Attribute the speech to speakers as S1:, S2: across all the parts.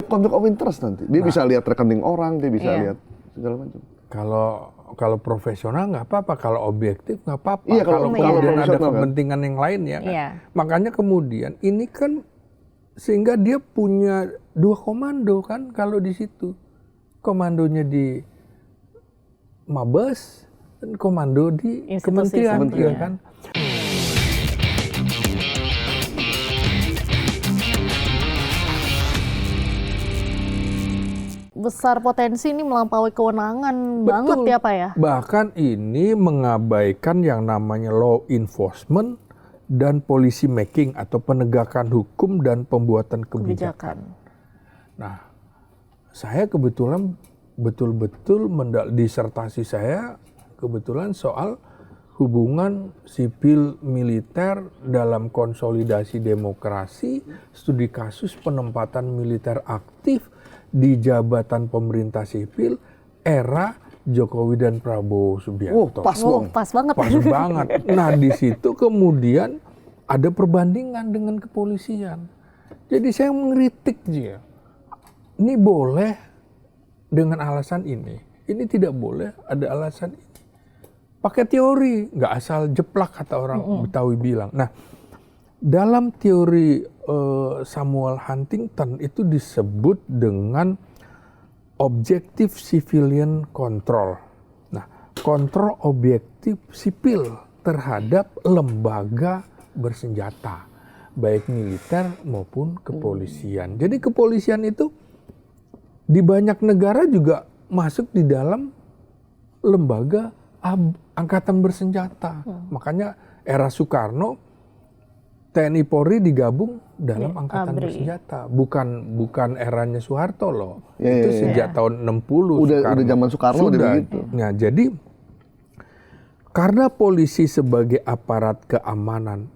S1: conflict of interest nanti. Dia bisa lihat rekening orang, dia bisa lihat segala macam.
S2: Kalau profesional nggak apa-apa, kalau objektif nggak apa-apa.
S1: Iya,
S2: kalau
S1: kalau
S2: kemudian ada
S1: profesional,
S2: kepentingan yang lain ya kan.
S3: Iya.
S2: Makanya kemudian ini kan sehingga dia punya dua komando kan kalau di situ. Komandonya di Mabes dan komando di kementerian ya kan.
S3: Besar potensi ini melampaui kewenangan banget ya Pak ya?
S2: Bahkan ini mengabaikan yang namanya law enforcement dan policy making atau penegakan hukum dan pembuatan kebijakan. Nah, saya kebetulan betul-betul disertasi saya kebetulan soal hubungan sipil militer dalam konsolidasi demokrasi, studi kasus penempatan militer aktif di jabatan pemerintah sipil era Jokowi dan Prabowo Subianto.
S1: Pas dong.
S3: Pas banget.
S2: Pas banget. Nah, di situ kemudian ada perbandingan dengan kepolisian. Jadi saya mengkritik dia. Ini boleh dengan alasan ini tidak boleh ada alasan ini. Pakai teori, nggak asal jeplak kata orang Betawi bilang. Nah, dalam teori Samuel Huntington itu disebut dengan objective civilian control. Nah, kontrol objektif sipil terhadap lembaga bersenjata, baik militer maupun kepolisian. Jadi kepolisian itu di banyak negara juga masuk di dalam lembaga angkatan bersenjata. Makanya era Soekarno TNI Polri digabung dalam angkatan bersenjata, bukan eranya Soeharto loh. Itu sejak tahun 60
S1: udah zaman Soekarno udah begitu.
S2: Nah, jadi karena polisi sebagai aparat keamanan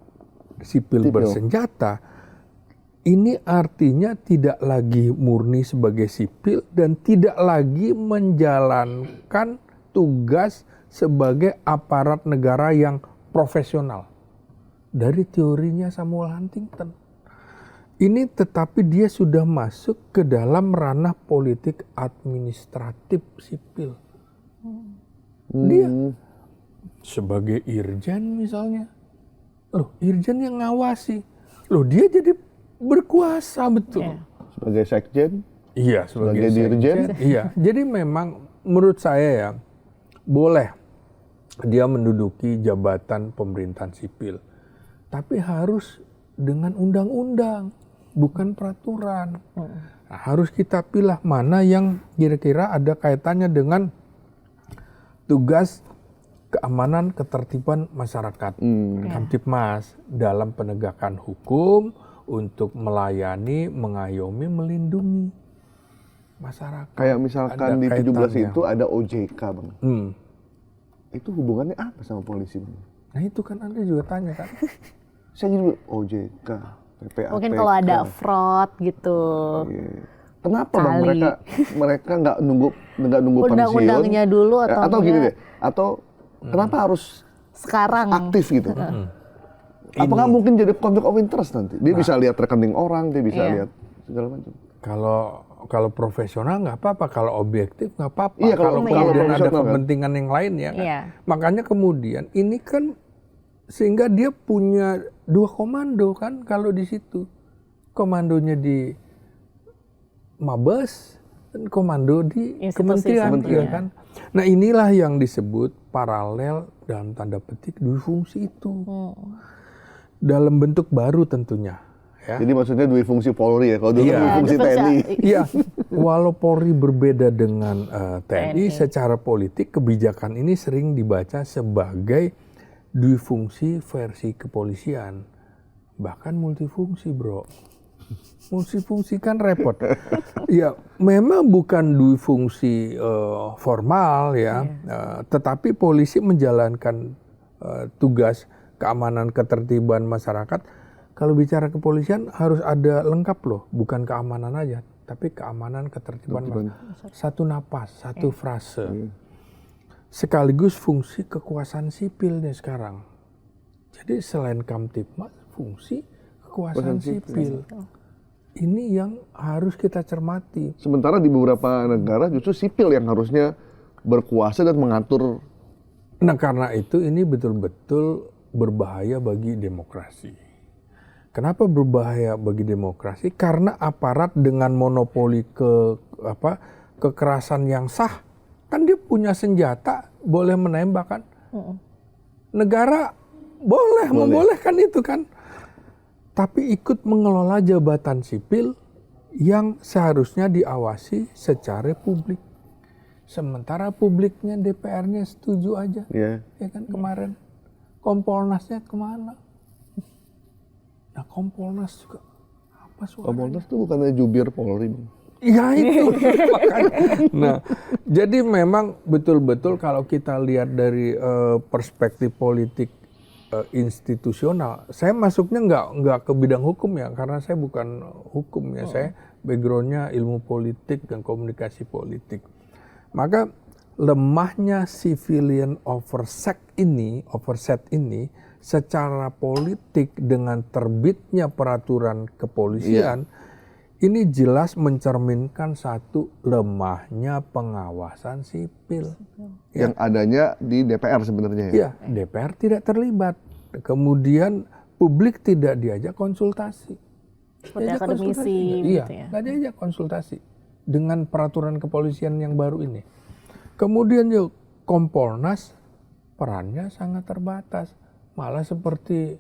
S2: sipil bersenjata, ini artinya tidak lagi murni sebagai sipil dan tidak lagi menjalankan tugas sebagai aparat negara yang profesional. Dari teorinya Samuel Huntington. Ini tetapi dia sudah masuk ke dalam ranah politik administratif sipil. Dia sebagai irjen misalnya. Loh, irjen yang ngawasi. Loh, dia jadi berkuasa betul.
S1: Sebagai sekjen?
S2: Iya, sebagai
S1: dirjen?
S2: Iya, jadi memang menurut saya ya, boleh dia menduduki jabatan pemerintahan sipil. Tapi harus dengan undang-undang, bukan peraturan. Nah, harus kita pilih mana yang kira-kira ada kaitannya dengan tugas keamanan ketertiban masyarakat. Kamtibmas dalam penegakan hukum untuk melayani, mengayomi, melindungi masyarakat.
S1: Kayak misalkan di 17 itu ada OJK, Bang. Itu hubungannya apa sama polisi, Bang?
S2: Nah itu kan Anda juga tanya kan.
S1: Saya jadi OJK, PPATK.
S3: Mungkin kalau ada fraud gitu.
S1: Kenapa Bang mereka nggak nunggu pensiun?
S3: Undang-undangnya dulu atau
S1: gini deh? Atau kenapa harus
S3: sekarang
S1: aktif gitu? Apakah mungkin jadi conflict of interest nanti? Dia bisa lihat rekening orang, dia bisa lihat segala macam.
S2: Kalau profesional nggak apa-apa, kalau objektif nggak apa-apa.
S1: Iya,
S2: kalau kemudian ada kepentingan
S1: kan?
S2: yang lain ya kan. Makanya kemudian ini kan sehingga dia punya dua komando kan kalau di situ. Komandonya di Mabes dan komando di kementerian ya kan. Nah, inilah yang disebut paralel dalam tanda petik dua fungsi itu. Dalam bentuk baru tentunya. Ya.
S1: Jadi maksudnya dua fungsi Polri ya, kalau dulu dua fungsi TNI.
S2: Iya, walau Polri berbeda dengan TNI, secara politik kebijakan ini sering dibaca sebagai dua fungsi versi kepolisian. Bahkan multifungsi, bro. Multifungsi kan repot. Ya, memang bukan dua fungsi formal ya, tetapi polisi menjalankan tugas keamanan ketertiban masyarakat. Kalau bicara kepolisian harus ada lengkap loh, bukan keamanan aja, tapi keamanan ketertiban masyarakat. Satu napas, satu frase. Sekaligus fungsi kekuasaan sipil nih sekarang. Jadi selain Kamtibmas, fungsi kekuasaan sipil. ini yang harus kita cermati.
S1: Sementara di beberapa negara justru sipil yang harusnya berkuasa dan mengatur.
S2: Nah, karena itu ini betul-betul berbahaya bagi demokrasi. Kenapa berbahaya bagi demokrasi? Karena aparat dengan monopoli kekerasan yang sah, kan dia punya senjata, boleh menembak kan? Negara boleh membolehkan itu kan? Tapi ikut mengelola jabatan sipil yang seharusnya diawasi secara publik. Sementara publiknya, DPR-nya setuju aja. Ya kan kemarin. Kompolnasnya kemana? Nah, Kompolnas juga apa suaranya?
S1: Kompolnas itu bukannya jubir Polri, Bang?
S2: Ya itu. Nah, jadi memang betul-betul kalau kita lihat dari perspektif politik institusional, saya masuknya nggak ke bidang hukum ya, karena saya bukan hukum ya, saya backgroundnya ilmu politik dan komunikasi politik. Maka lemahnya civilian oversight ini secara politik dengan terbitnya peraturan kepolisian, ini jelas mencerminkan satu lemahnya pengawasan sipil.
S1: Yang adanya di DPR sebenarnya ya?
S2: Iya, DPR tidak terlibat. Kemudian publik tidak diajak konsultasi.
S3: Seperti akademisi
S2: Iya,
S3: gitu ya.
S2: nggak diajak konsultasi dengan peraturan kepolisian yang baru ini. Kemudian yuk, Kompolnas perannya sangat terbatas. Malah seperti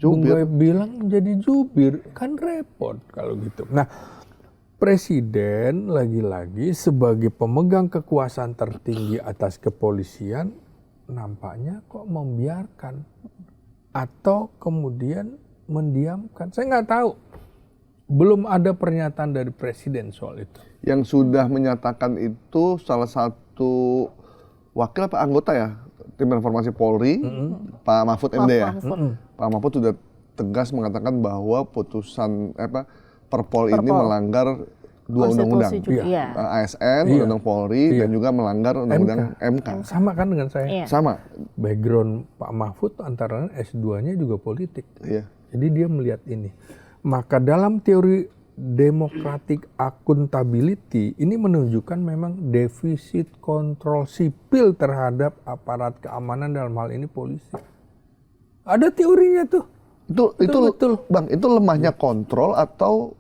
S2: Bung Goib bilang jadi jubir, kan repot kalau gitu. Nah, Presiden lagi-lagi sebagai pemegang kekuasaan tertinggi atas kepolisian nampaknya kok membiarkan atau kemudian mendiamkan. Saya nggak tahu. Belum ada pernyataan dari Presiden soal itu.
S1: Yang sudah menyatakan itu salah satu wakil apa anggota ya tim informasi Polri, Pak Mahfud MD ya. Pak Mahfud sudah tegas mengatakan bahwa putusan Perpol ini melanggar dua undang-undang, ASN, Undang-Undang Polri, dan juga melanggar Undang-Undang MK.
S2: Sama kan dengan saya?
S3: Iya.
S1: Sama.
S2: Background Pak Mahfud antara S2-nya juga politik.
S1: Iya.
S2: Jadi dia melihat ini. Maka dalam teori democratic accountability ini menunjukkan memang defisit kontrol sipil terhadap aparat keamanan, dalam hal ini polisi. Ada teorinya tuh.
S1: Itu
S2: betul.
S1: Bang, itu lemahnya kontrol atau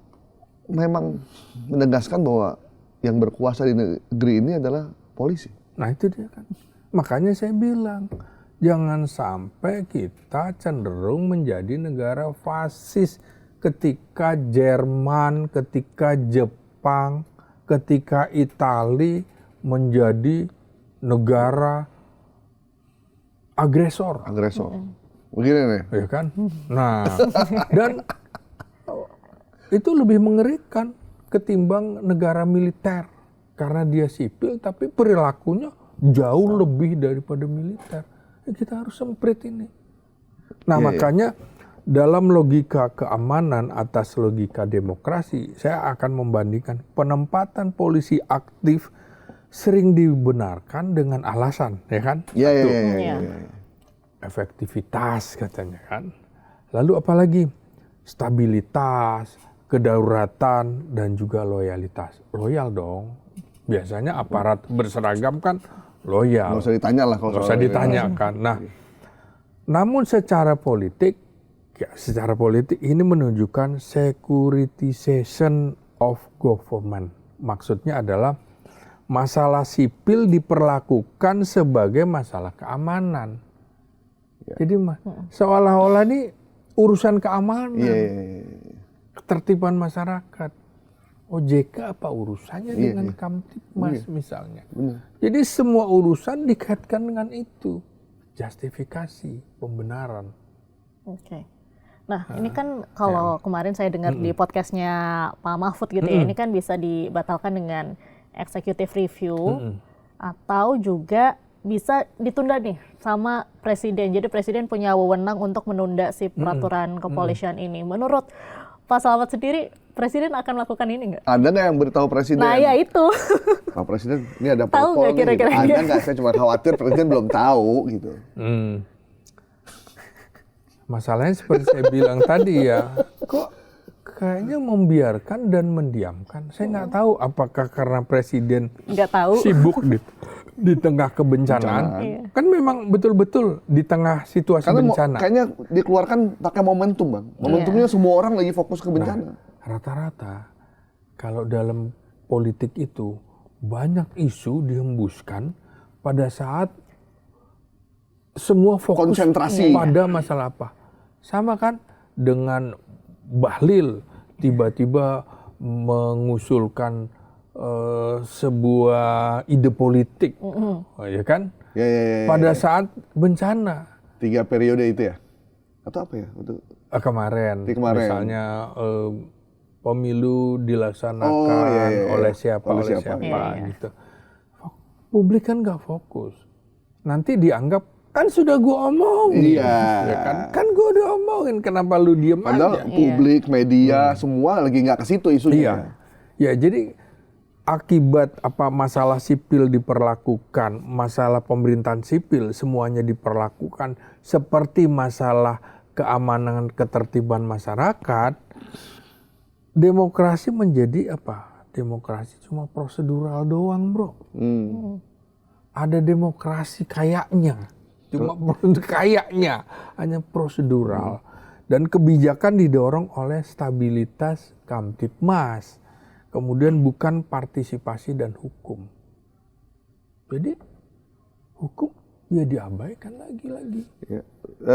S1: memang menegaskan bahwa yang berkuasa di negeri ini adalah polisi?
S2: Nah itu dia kan. Makanya saya bilang, jangan sampai kita cenderung menjadi negara fasis ketika Jerman, ketika Jepang, ketika Itali menjadi negara agresor.
S1: Begini nih.
S2: Ya kan? Nah, dan itu lebih mengerikan ketimbang negara militer. Karena dia sipil tapi perilakunya jauh lebih daripada militer. Kita harus semprit ini. Nah, makanya dalam logika keamanan atas logika demokrasi, saya akan membandingkan penempatan polisi aktif sering dibenarkan dengan alasan, ya kan?
S1: Iya.
S2: Efektivitas katanya kan. Lalu apalagi? Stabilitas, kedaulatan, dan juga loyalitas. Loyal dong. Biasanya aparat berseragam kan loyal.
S1: Nggak usah ditanya lah kalau
S2: nggak usah ditanyakan. Nah, namun secara politik ini menunjukkan securitization of government. Maksudnya adalah masalah sipil diperlakukan sebagai masalah keamanan. Jadi seolah-olah ini urusan keamanan, ketertiban masyarakat. OJK apa urusannya dengan Kamtibmas misalnya? Jadi semua urusan dikaitkan dengan itu, justifikasi, pembenaran.
S3: Oke. Nah, ini kan kalau kemarin saya dengar di podcastnya Pak Mahfud gitu ya, ini kan bisa dibatalkan dengan executive review atau juga bisa ditunda nih sama presiden. Jadi presiden punya wewenang untuk menunda si peraturan kepolisian ini. Menurut Pak Slamet sendiri, presiden akan melakukan ini nggak?
S1: Ada nggak yang beritahu presiden?
S3: Nah ya itu.
S1: Pak Presiden, ini ada
S3: Tahu
S1: Perpol
S3: nggak
S1: nih.
S3: kira-kira?
S1: Ada nggak? Saya cuma khawatir presiden belum tahu gitu.
S2: Masalahnya seperti saya bilang tadi ya, kok kayaknya membiarkan dan mendiamkan. Saya nggak tahu apakah karena presiden
S3: Nggak tahu.
S2: sibuk di tengah kebencanaan.
S3: Iya.
S2: Kan memang betul-betul di tengah situasi
S1: Karena
S2: bencana.
S1: kayaknya dikeluarkan pakai momentum, Bang. Momentumnya semua orang lagi fokus ke bencana.
S2: Rata-rata kalau dalam politik itu banyak isu dihembuskan pada saat semua fokus
S1: Konsentrasi.
S2: pada masalah apa. Sama kan dengan Bahlil tiba-tiba mengusulkan sebuah ide politik, ya kan?
S1: Ya.
S2: Pada saat bencana.
S1: 3 periode itu ya? Atau apa ya? Itu
S2: Kemarin,
S1: kemarin.
S2: misalnya pemilu dilaksanakan
S1: iya.
S2: oleh siapa,
S1: Oleh
S2: oleh
S1: siapa.
S2: siapa,
S3: Iya.
S2: gitu. Publik kan nggak fokus. Nanti dianggap kan sudah gua omongin,
S1: Iya.
S2: ya kan? Kan gua udah omongin, kenapa lu diem
S1: Padahal
S2: aja?
S1: publik, media, semua lagi nggak ke situ isunya.
S2: Iya, ya jadi akibat apa masalah sipil diperlakukan, masalah pemerintahan sipil semuanya diperlakukan seperti masalah keamanan ketertiban masyarakat, demokrasi menjadi apa? Demokrasi cuma prosedural doang, bro. Ada demokrasi kayaknya, cuma kayaknya hanya prosedural. Dan kebijakan didorong oleh stabilitas Kamtipmas. Kemudian bukan partisipasi dan hukum. Jadi hukum ya diabaikan lagi-lagi.
S1: Ya.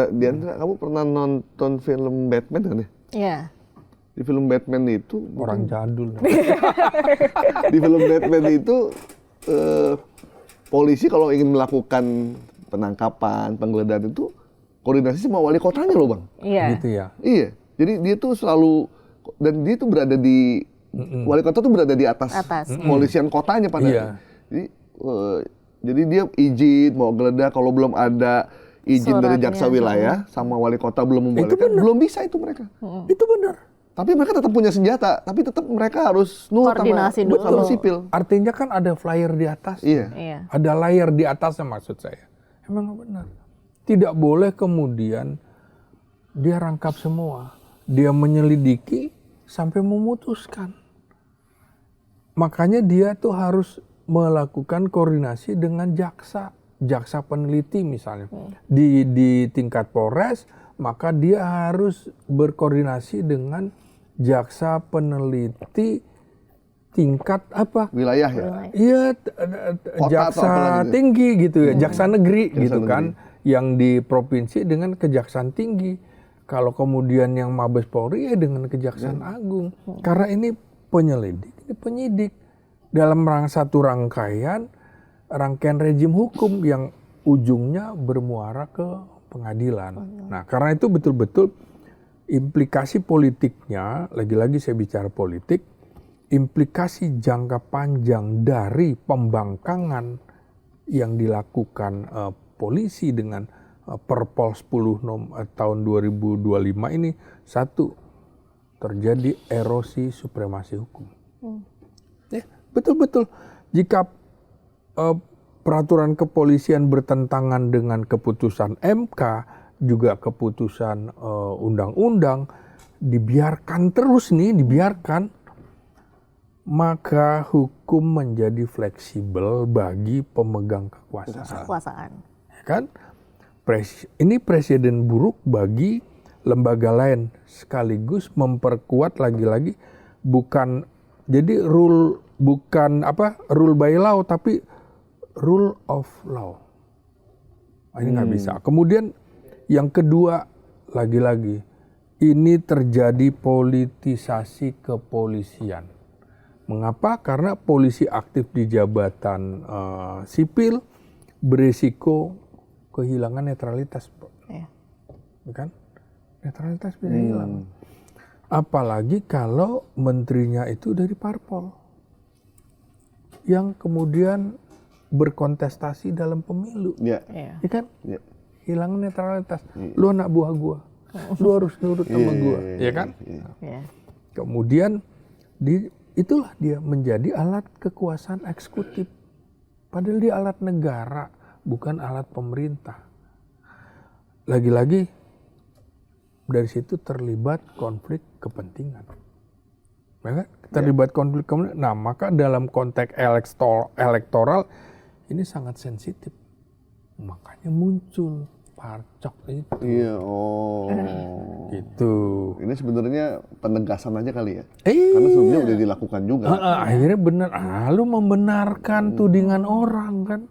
S1: Diandra, kamu pernah nonton film Batman kan ya?
S3: Iya.
S1: Di film Batman itu,
S2: Orang jadul.
S1: di film Batman itu polisi kalau ingin melakukan penangkapan, penggeledahan itu koordinasi sama wali kotanya loh, Bang.
S3: Iya.
S2: Gitu ya.
S1: Iya. Jadi dia tuh selalu, dan dia tuh berada di wali kota tuh berada di atas, kepolisian kotanya pada.
S2: Iya.
S1: Jadi dia izin mau geledah kalau belum ada izin dari
S3: Suratnya.
S1: jaksa wilayah sama wali kota belum membolehkan, belum bisa itu mereka.
S2: Itu benar.
S1: Tapi mereka tetap punya senjata, tapi tetap mereka harus nurut
S3: Koordinasi
S1: sama,
S3: dulu.
S1: sama sipil.
S2: Artinya kan ada flyer di atas.
S1: Iya.
S3: Iya.
S2: Ada layar di atasnya maksud saya. Emang benar. Tidak boleh kemudian dia rangkap semua. Dia menyelidiki sampai memutuskan. Makanya dia tuh harus melakukan koordinasi dengan jaksa peneliti misalnya. Di tingkat Polres, maka dia harus berkoordinasi dengan jaksa peneliti tingkat apa?
S1: Wilayah ya.
S2: Iya,
S1: Kota
S2: jaksa
S1: atau apalagi.
S2: tinggi gitu ya, jaksa negeri
S1: Jaksa
S2: gitu
S1: negeri.
S2: kan, yang di provinsi dengan kejaksaan tinggi. Kalau kemudian yang Mabes Polri ya dengan kejaksaan agung. Karena ini penyelidik, ini penyidik dalam satu rangkaian rejim hukum yang ujungnya bermuara ke pengadilan. Nah, karena itu betul-betul implikasi politiknya, lagi-lagi saya bicara politik, implikasi jangka panjang dari pembangkangan yang dilakukan polisi dengan Perpol 10 tahun 2025 ini, satu, terjadi erosi supremasi hukum. Ya, betul-betul. Jika peraturan kepolisian bertentangan dengan keputusan MK, juga keputusan undang-undang, dibiarkan terus nih, dibiarkan, maka hukum menjadi fleksibel bagi pemegang kekuasaan. Ya kan? Ini presiden buruk bagi lembaga lain, sekaligus memperkuat lagi-lagi bukan jadi rule by law, tapi rule of law. Ini nggak bisa. Kemudian yang kedua, lagi-lagi ini terjadi politisasi kepolisian. Mengapa? Karena polisi aktif di jabatan sipil berisiko kehilangan netralitas, Bro.
S3: Iya.
S2: Kan? Netralitas bisa hilang. Apalagi kalau menterinya itu dari parpol yang kemudian berkontestasi dalam pemilu.
S1: Iya.
S3: Iya.
S2: Ya kan?
S1: Iya.
S2: Hilang netralitas. Lu anak buah gua. Lu harus nurut sama gua, ya kan?
S3: Iya.
S2: Kemudian itulah dia menjadi alat kekuasaan eksekutif. Padahal dia alat negara, bukan alat pemerintah. Lagi-lagi dari situ terlibat konflik kepentingan. ya kan? Terlibat konflik kepentingan. Nah, maka dalam konteks elektoral ini sangat sensitif. Makanya muncul parcok itu.
S1: Iya,
S2: Gitu.
S1: Ini sebenarnya penegasan aja kali ya. Karena sebelumnya udah dilakukan juga.
S2: Akhirnya benar, lu membenarkan tudingan orang kan.